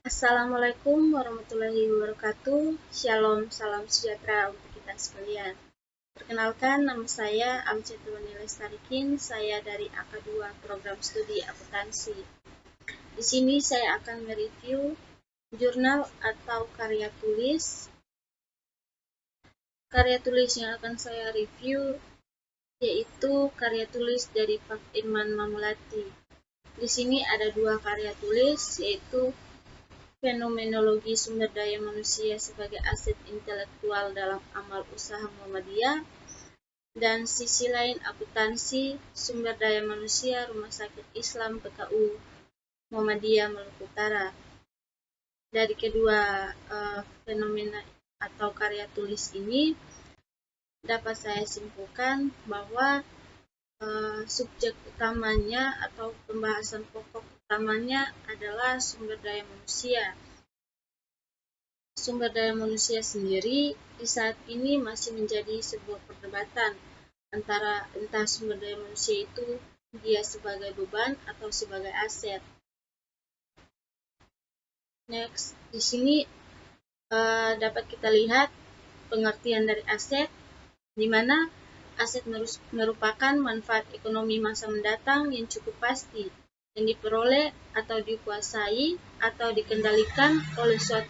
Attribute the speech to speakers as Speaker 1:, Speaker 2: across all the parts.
Speaker 1: Assalamualaikum warahmatullahi wabarakatuh. Shalom, salam sejahtera untuk kita sekalian. Perkenalkan, nama saya Amcetuani Lestarikin. Saya dari AK2 Program Studi Akuntansi. Di sini saya akan mereview jurnal atau karya tulis. Karya tulis yang akan saya review yaitu karya tulis dari Pak Irman Mamulati. Di sini ada dua karya tulis, yaitu Fenomenologi Sumber Daya Manusia sebagai Aset Intelektual dalam Amal Usaha Muhammadiyah, dan sisi lain Akuntansi Sumber Daya Manusia Rumah Sakit Islam PKU Muhammadiyah Maluku Utara. Dari kedua fenomena atau karya tulis ini dapat saya simpulkan bahwa subjek utamanya atau pembahasan pokok utamanya adalah sumber daya manusia. Sumber daya manusia sendiri di saat ini masih menjadi sebuah perdebatan antara entah sumber daya manusia itu dia sebagai beban atau sebagai aset. Next, di sini dapat kita lihat pengertian dari aset, di mana aset merupakan manfaat ekonomi masa mendatang yang cukup pasti, yang diperoleh atau dikuasai atau dikendalikan oleh suatu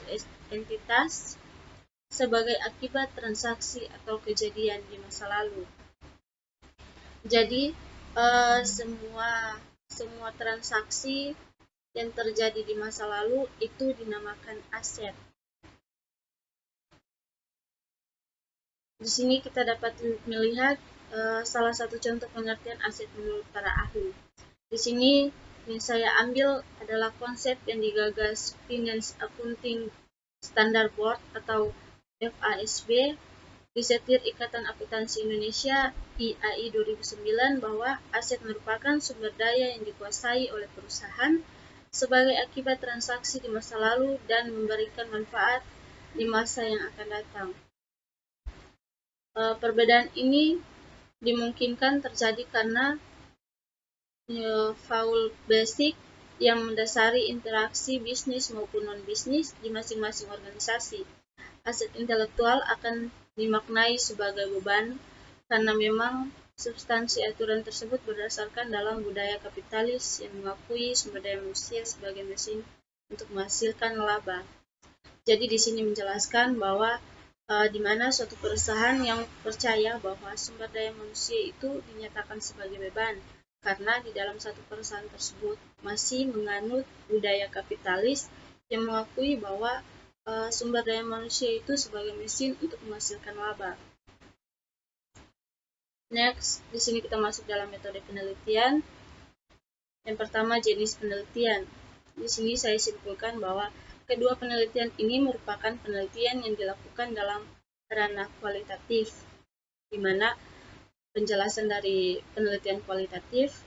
Speaker 1: entitas sebagai akibat transaksi atau kejadian di masa lalu. Jadi semua transaksi yang terjadi di masa lalu itu dinamakan aset. Di sini kita dapat melihat salah satu contoh pengertian aset menurut para ahli. Di sini yang saya ambil adalah konsep yang digagas Finance Accounting Standard Board atau FASB di Setir Ikatan Akuntansi Indonesia IAI 2009, bahwa aset merupakan sumber daya yang dikuasai oleh perusahaan sebagai akibat transaksi di masa lalu dan memberikan manfaat di masa yang akan datang. Perbedaan ini dimungkinkan terjadi karena faul basic yang mendasari interaksi bisnis maupun non-bisnis di masing-masing organisasi. Aset intelektual akan dimaknai sebagai beban karena memang substansi aturan tersebut berdasarkan dalam budaya kapitalis yang mengakui sumber daya manusia sebagai mesin untuk menghasilkan laba. Jadi di sini menjelaskan bahwa di mana suatu perusahaan yang percaya bahwa sumber daya manusia itu dinyatakan sebagai beban karena di dalam satu perusahaan tersebut masih menganut budaya kapitalis yang mengakui bahwa sumber daya manusia itu sebagai mesin untuk menghasilkan laba. Next, di sini kita masuk dalam metode penelitian. Yang pertama, jenis penelitian. Di sini saya simpulkan bahwa kedua penelitian ini merupakan penelitian yang dilakukan dalam ranah kualitatif, di mana penjelasan dari penelitian kualitatif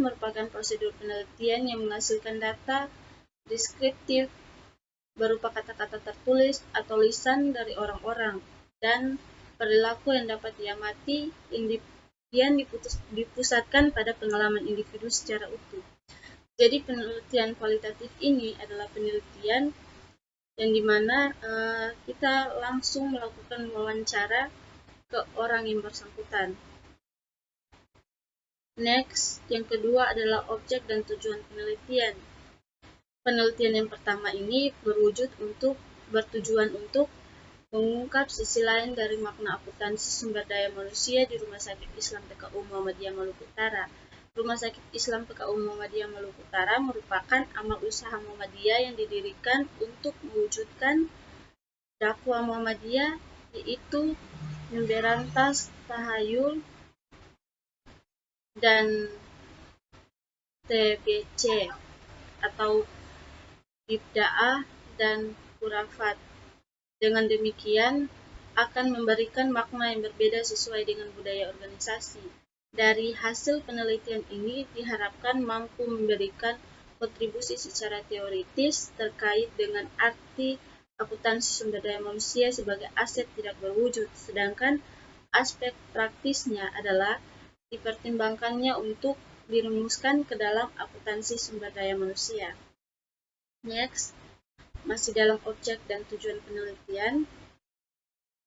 Speaker 1: merupakan prosedur penelitian yang menghasilkan data deskriptif berupa kata-kata tertulis atau lisan dari orang-orang dan perilaku yang dapat diamati yang dipusatkan pada pengalaman individu secara utuh. Jadi penelitian kualitatif ini adalah penelitian yang dimana kita langsung melakukan wawancara ke orang yang bersangkutan. Next, yang kedua adalah objek dan tujuan penelitian. Penelitian yang pertama ini bertujuan untuk mengungkap sisi lain dari makna akuntansi sumber daya manusia di Rumah Sakit Islam PKU Muhammadiyah Maluku Utara. Rumah Sakit Islam PKU Muhammadiyah Maluku Utara merupakan amal usaha Muhammadiyah yang didirikan untuk mewujudkan dakwah Muhammadiyah, yaitu memberantas tahayul dan TBC atau bid'ah dan khurafat. Dengan demikian akan memberikan makna yang berbeda sesuai dengan budaya organisasi. Dari hasil penelitian ini diharapkan mampu memberikan kontribusi secara teoritis terkait dengan arti akuntansi sumber daya manusia sebagai aset tidak berwujud, sedangkan aspek praktisnya adalah dipertimbangkannya untuk dirumuskan ke dalam akuntansi sumber daya manusia. Next, masih dalam objek dan tujuan penelitian.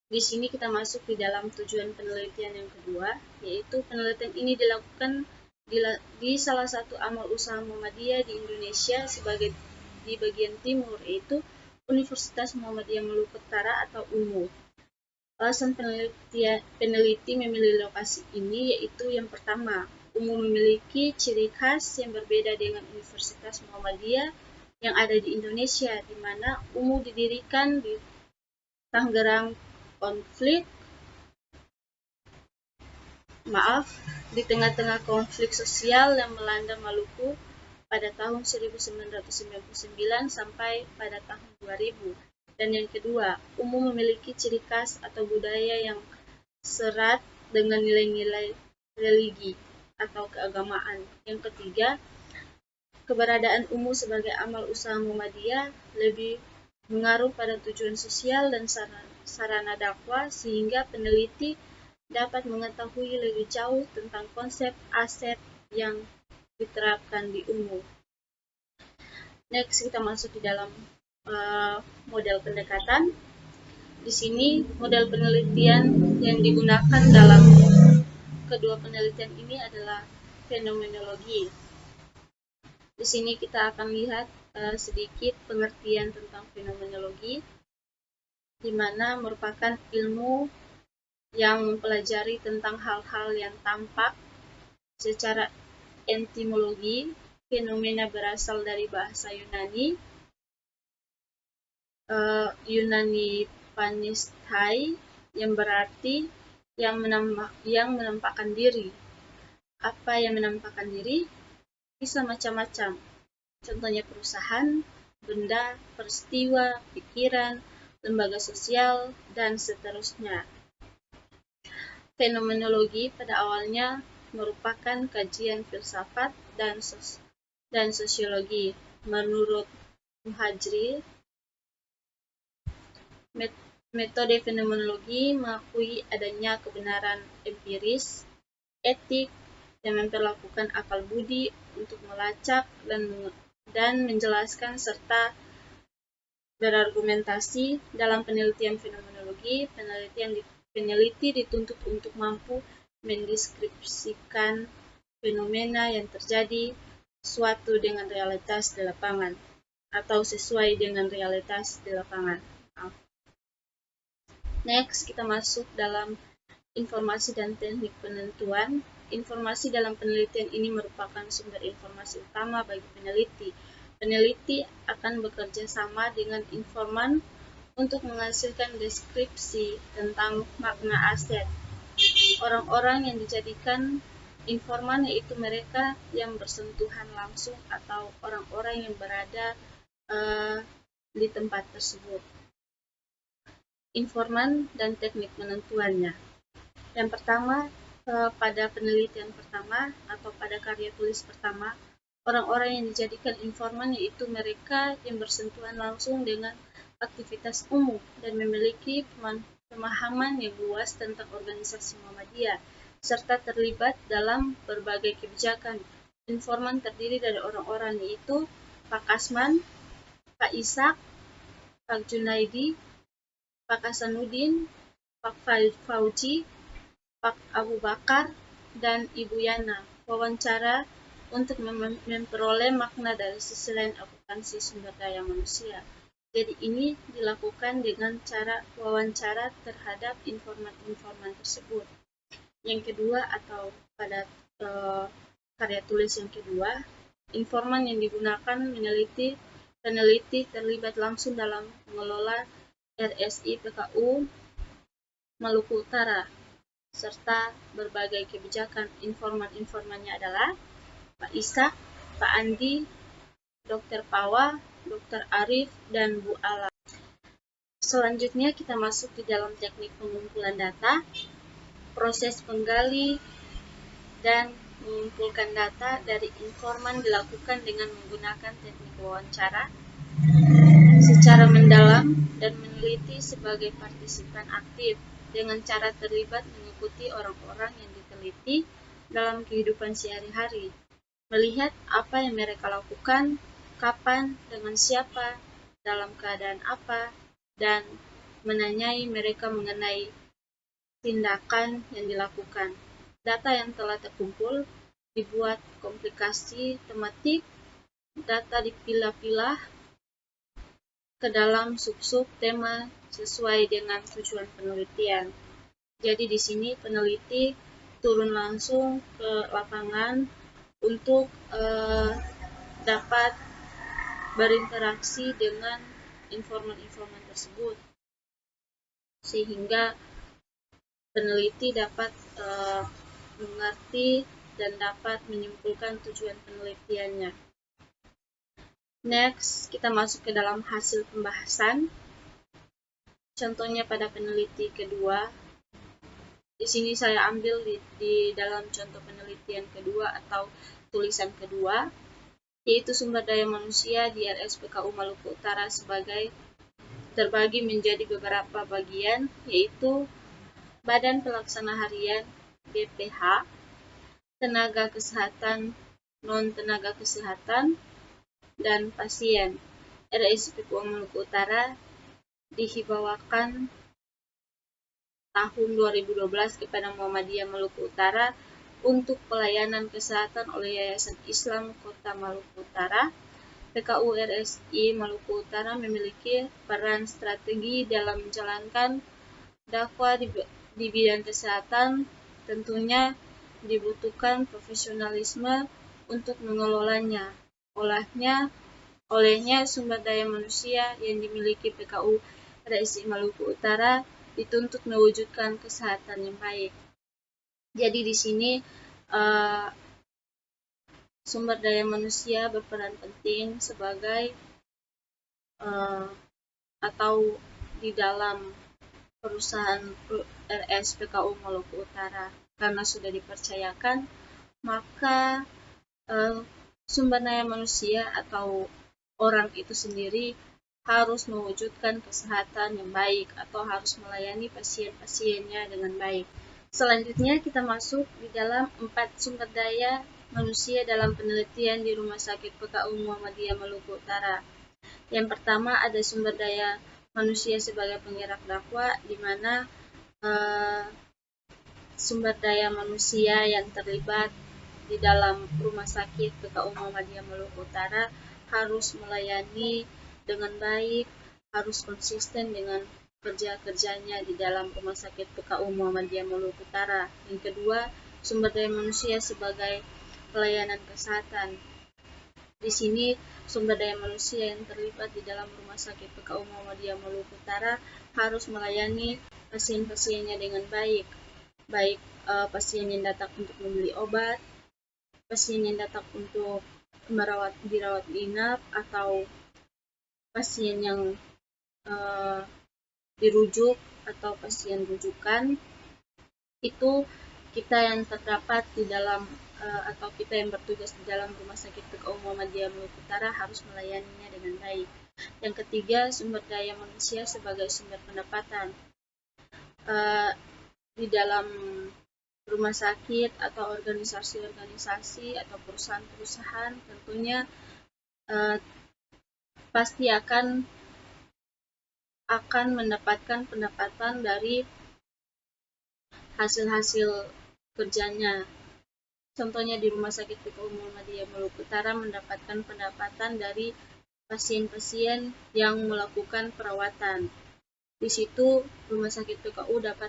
Speaker 1: Di sini kita masuk di dalam tujuan penelitian yang kedua, yaitu penelitian ini dilakukan di salah satu amal usaha Muhammadiyah di Indonesia sebagai di bagian timur, yaitu Universitas Muhammadiyah Maluku Utara atau UMU. Alasan peneliti memilih lokasi ini yaitu yang pertama, UMU memiliki ciri khas yang berbeda dengan Universitas Muhammadiyah yang ada di Indonesia, di mana UMU didirikan di Tangerang di tengah-tengah konflik sosial yang melanda Maluku pada tahun 1999 sampai pada tahun 2000. Dan yang kedua, UMU memiliki ciri khas atau budaya yang serat dengan nilai-nilai religi atau keagamaan. Yang ketiga, keberadaan UMU sebagai amal usaha Muhammadiyah lebih mengaruh pada tujuan sosial dan sarana dakwah sehingga peneliti dapat mengetahui lebih jauh tentang konsep aset yang diterapkan di UMU. Next, kita masuk di dalam model pendekatan. Di sini model penelitian yang digunakan dalam kedua penelitian ini adalah fenomenologi. Di sini kita akan lihat sedikit pengertian tentang fenomenologi, di mana merupakan ilmu yang mempelajari tentang hal-hal yang tampak. Secara etimologi, fenomena berasal dari bahasa Yunani panistai yang berarti yang menampakkan diri. Apa yang menampakkan diri? Bisa macam-macam. Contohnya perusahaan, benda, peristiwa, pikiran, lembaga sosial, dan seterusnya. Fenomenologi pada awalnya merupakan kajian filsafat dan sosiologi. Menurut Muhajri, metode fenomenologi mengakui adanya kebenaran empiris, etik, yang memperlakukan akal budi untuk melacak dan menjelaskan serta berargumentasi. Dalam penelitian fenomenologi, peneliti dituntut untuk mampu mendeskripsikan fenomena yang terjadi suatu dengan realitas di lapangan atau sesuai dengan realitas di lapangan. Next, kita masuk dalam informasi dan teknik penentuan. Informasi dalam penelitian ini merupakan sumber informasi utama bagi peneliti. Peneliti akan bekerja sama dengan informan untuk menghasilkan deskripsi tentang makna aset. Orang-orang yang dijadikan informan yaitu mereka yang bersentuhan langsung atau orang-orang yang berada di tempat tersebut. Informan dan teknik penentuannya. Yang pertama, pada penelitian pertama atau pada karya tulis pertama, orang-orang yang dijadikan informan yaitu mereka yang bersentuhan langsung dengan aktivitas umum dan memiliki pemahaman yang luas tentang organisasi Muhammadiyah serta terlibat dalam berbagai kebijakan. Informan terdiri dari orang-orang yaitu Pak Kasman, Pak Ishak, Pak Junaidi, Pak Hasanuddin, Pak Fauji, Pak Abu Bakar, dan Ibu Yana. Wawancara untuk memperoleh makna dari sisi lain akuntansi sumber daya manusia. Jadi ini dilakukan dengan cara wawancara terhadap informan-informan tersebut. Yang kedua atau pada karya tulis yang kedua, informan yang digunakan peneliti terlibat langsung dalam mengelola RSI PKU Maluku Utara serta berbagai kebijakan. Informan-informannya adalah Pak Ishak, Pak Andi, Dr. Pawa, Dr. Arif, dan Bu Ala. Selanjutnya kita masuk di dalam teknik pengumpulan data. Proses menggali dan mengumpulkan data dari informan dilakukan dengan menggunakan teknik wawancara secara mendalam dan meneliti sebagai partisipan aktif dengan cara terlibat mengikuti orang-orang yang diteliti dalam kehidupan sehari-hari, melihat apa yang mereka lakukan, kapan, dengan siapa, dalam keadaan apa, dan menanyai mereka mengenai tindakan yang dilakukan. Data yang telah terkumpul dibuat komplikasi tematik, data dipilah-pilah ke dalam sub-sub tema sesuai dengan tujuan penelitian. Jadi di sini peneliti turun langsung ke lapangan untuk dapat berinteraksi dengan informan-informan tersebut, sehingga peneliti dapat mengerti dan dapat menyimpulkan tujuan penelitiannya. Next, kita masuk ke dalam hasil pembahasan. Contohnya pada peneliti kedua. Di sini saya ambil di dalam contoh penelitian kedua atau tulisan kedua, yaitu sumber daya manusia di RSPKU Maluku Utara sebagai terbagi menjadi beberapa bagian, yaitu Badan Pelaksana Harian BPH, tenaga kesehatan, non-tenaga kesehatan, dan pasien. RSPKU Maluku Utara dihibawakan tahun 2012 kepada Muhammadiyah Maluku Utara untuk pelayanan kesehatan oleh Yayasan Islam Kota Maluku Utara. PKU RSI Maluku Utara memiliki peran strategi dalam menjalankan dakwah di bidang kesehatan. Tentunya dibutuhkan profesionalisme untuk mengelolanya. Olehnya sumber daya manusia yang dimiliki PKU RSI Maluku Utara dituntut mewujudkan kesehatan yang baik. Jadi di sini sumber daya manusia berperan penting sebagai atau di dalam perusahaan RSPKU Maluku Utara, karena sudah dipercayakan, maka sumber daya manusia atau orang itu sendiri harus mewujudkan kesehatan yang baik atau harus melayani pasien-pasiennya dengan baik. Selanjutnya kita masuk di dalam 4 sumber daya manusia dalam penelitian di Rumah Sakit PKU Muhammadiyah Maluku Utara. Yang pertama ada sumber daya manusia sebagai penggerak dakwah, di mana sumber daya manusia yang terlibat di dalam Rumah Sakit PKU Muhammadiyah Maluku Utara harus melayani dengan baik, harus konsisten dengan kerja-kerjanya di dalam Rumah Sakit PKU Muhammadiyah Maluku Utara. Yang kedua, sumber daya manusia sebagai pelayanan kesehatan. Di sini sumber daya manusia yang terlibat di dalam Rumah Sakit PKU Muhammadiyah Maluku Utara harus melayani pasien-pasiennya dengan baik, pasien yang datang untuk membeli obat, pasien yang datang untuk dirawat inap, atau pasien yang dirujuk atau pasien rujukan. Itu kita yang terdapat di dalam atau kita yang bertugas di dalam Rumah Sakit PKU Muhammadiyah Maluku Utara harus melayaninya dengan baik. Yang ketiga, sumber daya manusia sebagai sumber pendapatan. Di dalam rumah sakit atau organisasi-organisasi atau perusahaan-perusahaan tentunya pasti akan mendapatkan pendapatan dari hasil-hasil kerjanya. Contohnya di Rumah Sakit PKU Muhammadiyah Maluku Utara mendapatkan pendapatan dari pasien-pasien yang melakukan perawatan. Di situ Rumah Sakit PKU dapat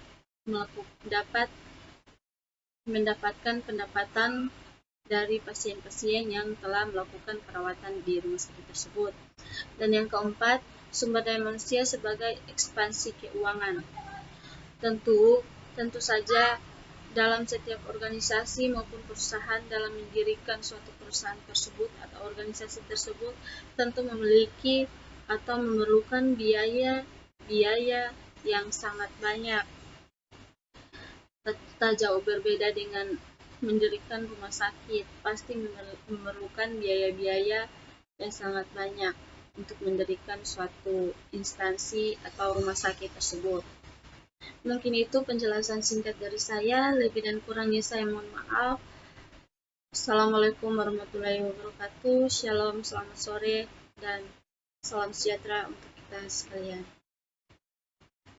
Speaker 1: mendapatkan pendapatan dari pasien-pasien yang telah melakukan perawatan di rumah sakit tersebut. Dan yang keempat, sumber daya manusia sebagai ekspansi keuangan. Tentu saja dalam setiap organisasi maupun perusahaan dalam mendirikan suatu perusahaan tersebut atau organisasi tersebut tentu memiliki atau memerlukan biaya yang sangat banyak. Tak jauh berbeda dengan mendirikan rumah sakit, pasti memerlukan biaya-biaya yang sangat banyak untuk mendirikan suatu instansi atau rumah sakit tersebut. Mungkin itu penjelasan singkat dari saya, lebih dan kurangnya saya mohon maaf. Assalamualaikum warahmatullahi wabarakatuh. Shalom, selamat sore, dan salam sejahtera untuk kita sekalian.